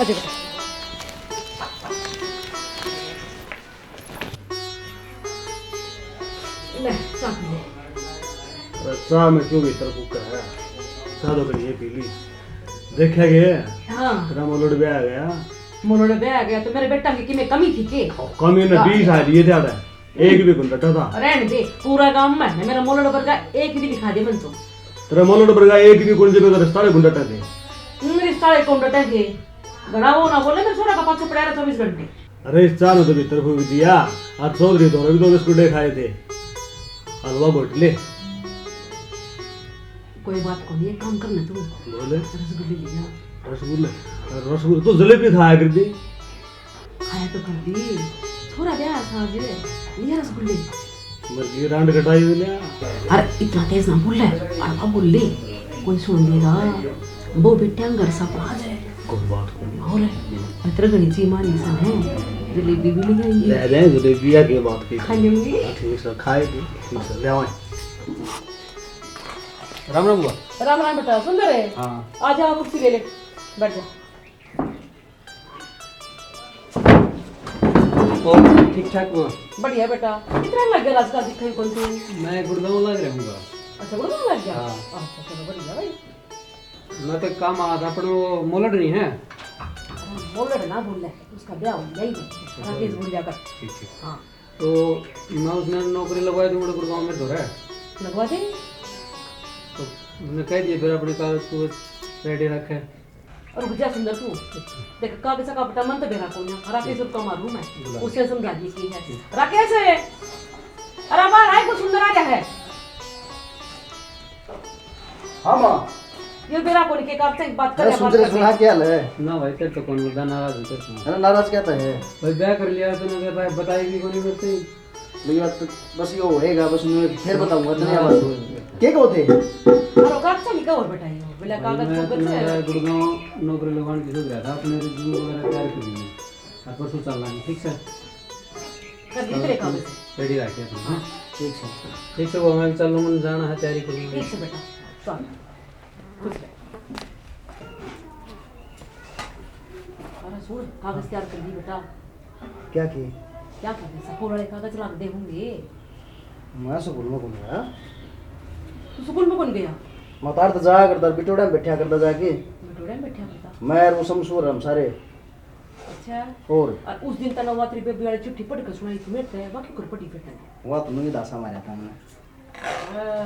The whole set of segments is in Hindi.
आजा बेटा। ले चाय पी ले। अरे चाय में क्यों भीतर कुकर है? चाय तो करिए पी ली। देखा गया हाँ तेरा मोलड़ भी आ गया। मोलोड़े बे आ गया तो मेरे बेटा की में कमी थी के? कमी ने 20 आ लिए थे आधा, एक भी गुंडा था। रहने दे, पूरा गांव में है मेरा मोलोड़ पर का एक भी दिखा दे मन तो। तेरा मोलड़ पर का एक भी गुंडे पे रिश्ता गुंडा थे। रिश्ता एक कौन डटे थे? घड़ा वो ना बोले मैं छोरा का पाछे पड़ा रहा 24 घंटे। अरे इस चार तो भीतर फूक दिया। आज चौधरी दोनों भी 2 बिस्कुट खाए थे। हलवा बोट ले। कोई बात को नहीं, एक काम करना तू बोले रसगुल्ले लिया। रसगुल्ले रसगुल्ले तो जलेबी खाया कर दी। खाया तो कर दी, छोरा ब्याह था जे लिया रसगुल्ले। मर्जी रांड कटाई हुई लिया। अरे इतना तेज ना बोल ले, अड़वा बोल ले, कोई सुन लेगा। वो बेटे अंगर सब आ जाए। कोई बात को नहीं। और इतना गणी ची मारी सन है, जलेबी भी ले आई ले जाए जलेबी की बात की। खा लूंगी। ठीक है खाएगी। ठीक है ले आए। राम राम बुआ। राम राम बेटा, सुंदर है। हाँ आ जाओ कुर्सी ले ले, बैठ जा। और ठीक ठाक हुआ? बढ़िया बेटा, कितना लग गया रास्ता दिखाई कौन सी? मैं गुड़गांव लग रहूँगा। अच्छा बोलो लग गया। हाँ। अच्छा चलो बढ़िया भाई। मैं तो काम आ था पर वो मोलड नहीं है। बोल रहे ना बोल रहे, उसका ब्याह हो गया ही नहीं। राकेश बोल जाकर। ठीक ठीक। हाँ तो मैं उसने नौकरी लगवाई थी मुझे गुड़गांव में तो है। लगवा दे। तो उसने कह दिया फिर अपने कागज को रेडी रखे। और रुक जा सुंदर तू देख कागज का पटा मन तो बेरा को ना राकेश का मालूम है, उसे समझा दी की है। राकेश है, अरे बाहर आए को सुंदर आ गया है। हाँ माँ, ये बेरा को के कागज से बात कर अरे सुंदर सुना क्या है? ना भाई तेरे तो कौन बोलता नाराज होते तुम? अरे नाराज क्या है? भाई ब्याह कर लिया तूने भाई बताई भी कौन नहीं करते। भैया तो बस ये होएगा, बस मैं फिर बताऊंगा तेरी आवाज के को थे। अरे कागज से निकाल बताइए बोला कागज मैं को अपने है। गुड़गांव नौकरी लगवाने की सोच रहा था, अपने रिज्यूम वगैरह तैयार कर ली और परसों चल रहा है। ठीक है कर दी तेरे कागज रेडी रखे तुम। हाँ ठीक है ठीक है वो मैं चल मन जाना है तैयारी करूँगा। ठीक है बेटा चल खुश रह। अरे सुन कागज तैयार कर दी बेटा। क्या की? क्या कर दे सपोर वाले कागज रख दे होंगे। मैं स्कूल में कौन गया? तू स्कूल में कौन गया? मैं तार तो जाया करता, बिटोड़ा में बैठा करता जाके। बिटोड़े में बैठा करता। मैं और वो शमशूर हम सारे। अच्छा और उस दिन तना वात्री पे बियाड़े चिट्ठी पढ़ के सुनाई तुम्हें थे बाकी कुछ पढ़ी फिर वहाँ तो नहीं दासा मारा था हमने,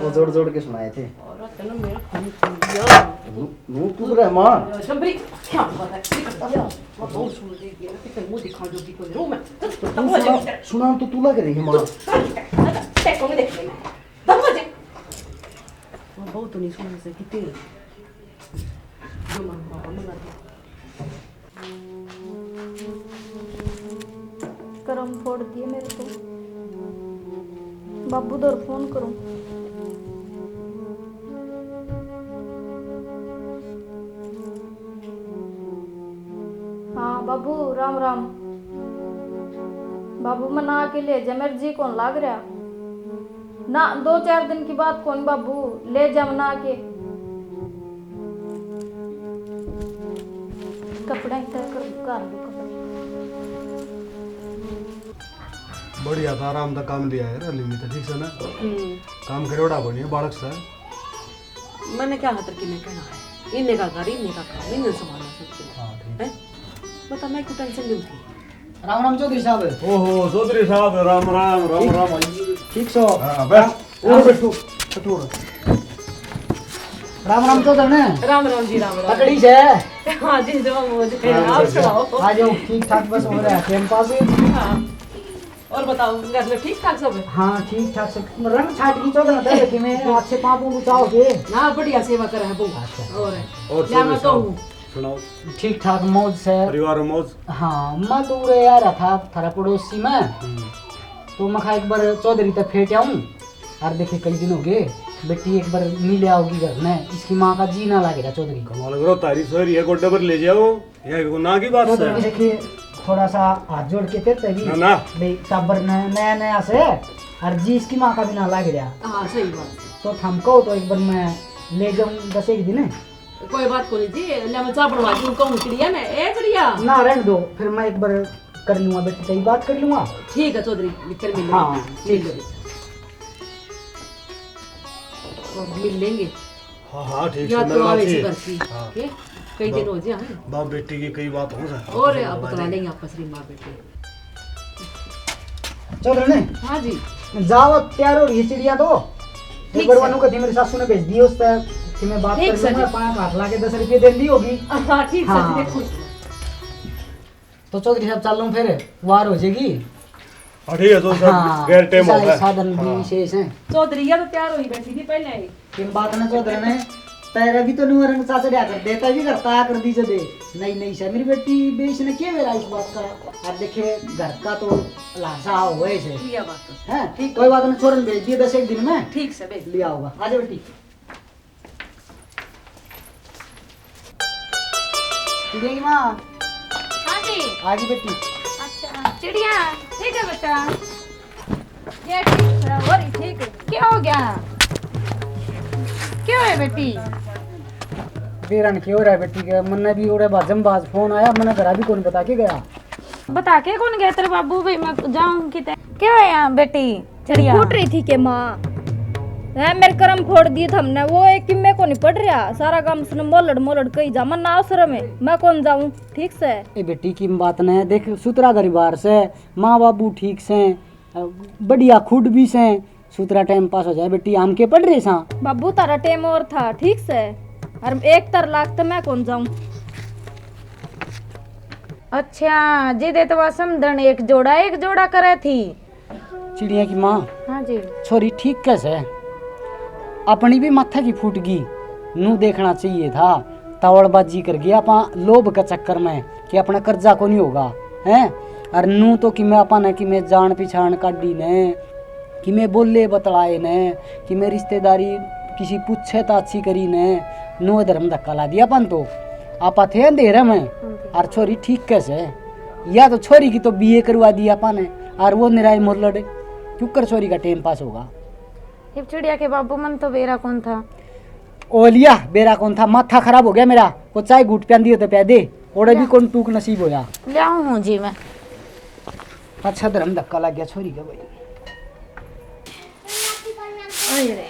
वो जोड़ जोड़ के सुनाए थे। और तना मेरा खून खा दिया। नू तू रह माँ। शंबरी क्या बात है ये करता है मैं बहुत सुन रही है कितने मुंह दिखा जो कि कोई रो मैं सुना तो तू लग रही है माँ। टेको में देख लेना दरवाजे वो बहुत नहीं सुनने से कितने जो मां करम फोड़ दिए मेरे को। बाबू दर फोन करूं। हाँ बाबू राम राम। बाबू मना के ले जा, मेरे जी कौन लाग रहा ना। 2-4 दिन की बात कौन बाबू, ले जा मना के। कपड़ा ही तय कर कर दो कपड़ा। बढ़िया था, आराम का काम दिया है रली में तो ठीक है ना। काम करोड़ा बनी है बालक सा। मैंने क्या हाथ की मैं कहना है इन्ने का घर इन्ने का काम इन्ने संभालना सबके। हाँ ठीक है बता मैं को टेंशन नहीं थी। राम राम चौधरी साहब। ओहो चौधरी साहब राम राम राम राम। ठीक सो। हाँ बैठ और बैठो कठोर। राम राम चौधरी ने। राम राम जी राम राम। तकड़ी से। हाँ जी जो मुझे आप सुनाओ। आ जाओ ठीक ठाक बस हो रहा है टाइम पास। हाँ और बताओ घर में ठीक ठाक सब है? हाँ ठीक ठाक से रंग छाट की चौदह दे कि मैं अच्छे पापों बचाओगे ना बढ़िया सेवा कर है वो। और क्या मैं कहूँ सुनाओ। ठीक ठाक मौज से परिवार मौज। हाँ मैं दूर आ रहा था थारा पड़ोसी में, तो मैं खा एक बार चौधरी तक फेंट आऊँ और देखे कई दिन हो गए बेटी एक बार मिले आओगी घर में, इसकी माँ का जी ना लगेगा चौधरी को। मालूम करो तारी सोरी है गोड्डे पर ले जाओ ये ना की बात चौधरी है। देखिए थोड़ा सा हाथ जोड़ के थे तभी ना ना भाई टब्बर नया नया से और जी इसकी माँ का भी ना लग रहा, हाँ सही बात। तो थमको तो एक बार मैं ले जाऊँ 10 एक दिन कोई बात को नहीं जी, ले मैं चाय बनवा दूं कहूं चिड़िया ने, ए चिड़िया। ना रहने दो, फिर मैं एक बार कर लूंगा बेटी, तेरी बात कर लूंगा। ठीक है चौधरी, फिर मिल हाँ, ठीक है, और मिल लेंगे। हाँ ठीक या है, तो आवे मैं से करती के कई दिन हो जाए बाप बेटी की कई बात हो जाए और अब बता लेंगे आपस में मां बेटे। चौधरी ने हाँ जी जाओ, तैयार हो रही है चिड़िया तो। ठीक एक बार से। वानू कहती मेरी सासू ने भेज दी उस तक कि मैं बात ठीक कर से लूंगा, जी। 5 लाख ला के 10 रुपये दे दी होगी। हाँ ठीक है हाँ। देखो। तो चौधरी साहब चल लूँ फिर, वार हो जाएगी। हाँ ठीक है तो सब गैर टाइम हो सारे गया। साधन भी विशेष हैं। चौधरी या तो तैयार हुई बैठी थी पहले ही। किन बात ना चौधरी ने तेरा भी तो नुआ रंग सा चढ़ा कर देता भी करता कर दी दे। नहीं नहीं से मेरी बेटी बेच ने क्या मेरा इस बात का। अब देखे घर का तो लाशा हुए से ये बात तो हैं, ठीक कोई बात नहीं, छोरन भेज दिए 10 एक दिन में ठीक से बेच। लिया होगा। आ जा बेटी। चिड़िया की माँ हाँ जी। आ गई बेटी। अच्छा चिड़िया ठीक है बेटा, ये ठीक है और ही ठीक है। क्या हो गया, क्यों है बेटी? बेरन की हो रहा है बेटी के मन ने भी हो रहा है, बाजम बाज फोन आया, मैंने घर भी कौन बता के गया। बता के कौन गया तेरे बाबू भाई, मैं जाऊं किते। क्या है यहाँ बेटी चिड़िया? फूट रही थी के माँ है, मेरे कर्म फोड़ दिए थे हमने। वो एक कि मैं को नहीं पढ़ रहा, सारा काम उसने मोलड़ मोलड़ कही जा, मन अवसर में मैं कौन जाऊं। ठीक से ए बेटी की बात न देख, सुतरा परिवार से माँ बाबू ठीक से बढ़िया खुद भी से सुतरा टाइम पास हो जाए बेटी। आम के पढ़ रहे सा बाबू तारा टेम और था ठीक से, और 1 लाख तो मैं कौन जाऊं। अच्छा जी दे तो वह समझन एक जोड़ा करे थी। चिड़िया की माँ हाँ जी छोरी ठीक कैसे अपनी भी माथा की फूट गई, नू देखना चाहिए था। तावड़बाजी कर गया अपा लोभ के चक्कर में कि अपना कर्जा को नहीं होगा हैं, और नू तो कि मैं अपन कि मैं जान पिछान काटी ने, कि मैं बोले बतलाए ने, कि मैं रिश्तेदारी किसी पूछे ताछी करी ने, नो धर्म धक्का ला दिया अपन तो। आपा थे अंधेरे में और छोरी ठीक कैसे, या तो छोरी की तो बीए करवा दिया अपन ने, और वो निराई मोर लड़े क्यों कर छोरी का टाइम पास होगा। हिप चिड़िया के बाबू मन तो बेरा कौन था। ओलिया बेरा कौन था, माथा खराब हो गया मेरा, को चाय घूट प्यान दियो तो प्या दे, ओड़े भी कौन टूक नसीब होया। ले आऊं हूँ जी मैं। अच्छा धर्म धक्का लग गया छोरी का भाई। अरे रे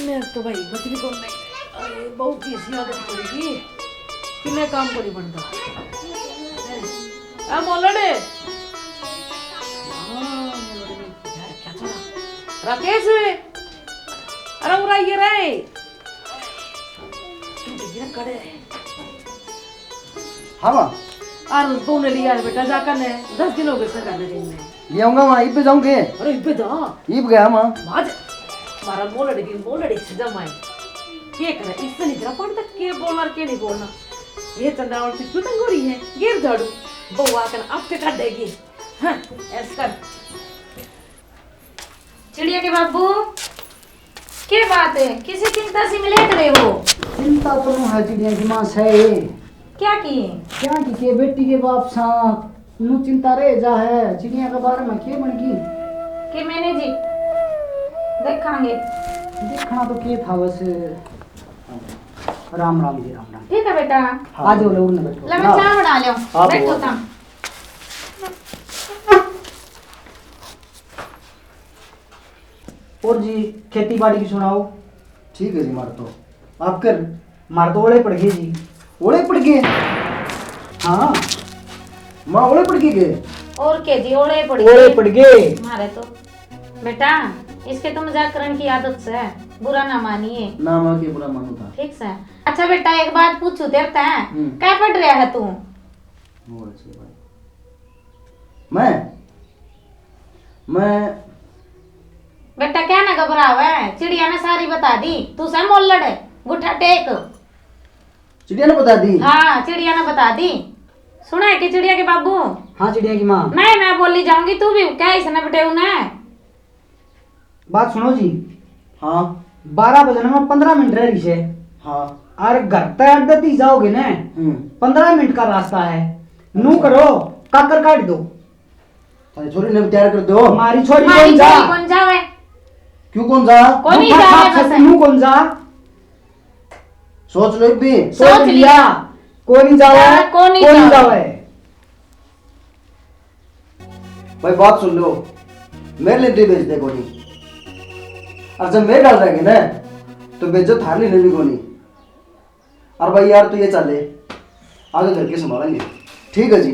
मेरे तो भाई मछली कौन नहीं, अरे बहुत ही ऐसी आदत पड़ेगी कि मैं काम को नहीं बनता। आ मोलड़े क्या चला राकेश, अरे उरा ये रे कड़े हाँ माँ और उसको ने लिया बेटा जाकर ने 10 दिन हो गए सर करने दिन में। ये आऊंगा माँ, इब पे जाऊंगे। अरे इब्बे जा इब गया माँ। आज मारा मोलड़े से जमाए के करे इससे नहीं जरा पड़ तक के बोलना के नहीं बोलना। ये चंद्रावल से क्यों तंग हो रही है, गिर झाड़ू बउआ कर अब के काट देगी। हां ऐसा कर चिड़िया के बाबू क्या बात है, किसी चिंता से मिले रहे हो? चिंता तो नु है चिड़िया की माँ से, क्या किए? क्या की के बेटी के बाप सा नु चिंता रह जा है। चिड़िया के बारे में के बन की कि मैंने जी देखांगे। देखना तो के था वैसे। राम राम जी राम राम। ठीक है बेटा, आ जाओ लोग ने बैठो। ले मैं चाय बना लियो, हाँ, बैठो बोल। तुम। और जी खेती बाड़ी की सुनाओ। ठीक है जी, मार तो आप कर मार तो ओले पड़ गए जी। ओले पड़ गए। हाँ माँ ओले पड़ गए। और के जी ओले पड़ी ओले पड़ गए। मारे तो बेटा इसके तो मजाक करने की आदत से है, बुरा ना मानिए। ना माँ के बुरा मानो था। ठीक से। अच्छा बेटा एक बात पूछू देता है, हम्म। क्या पढ़ रहा है तू? वो अच्छी बात। मैं बेटा क्या ना घबरावे, चिड़िया ने सारी बता दी, तू से मोल लड़े गुठा टेक। चिड़िया ने बता दी। हाँ चिड़िया ने बता दी। सुना है कि चिड़िया के बाबू? हाँ चिड़िया की माँ मैं बोली जाऊंगी, तू भी क्या इसने बटे ना। बात सुनो जी। हाँ 12 बजने में 15 मिनट रह रही है, हाँ। और घर तक अड्डा ही जाओगे ना 15 मिनट का रास्ता है। नू करो काकर काट दो। अरे छोरी ने तैयार कर दो। हमारी छोरी हमारी कौन जा छोरी कौन जावे? क्यों कौन जा? कौन ही मुखा जावे खाप बस? से नू कौन जा। सोच लो एक भी। सोच लिया। कौन जावा है, कौन जावा है। भाई बात सुन लो, मेरे लिए तो बेच दे कोनी, और जब मैं डाल रहेंगे ना तो बेचो थाने ले भी कोनी। और भाई यार तो ये चले, आगे घर के संभालेंगे। ठीक है जी।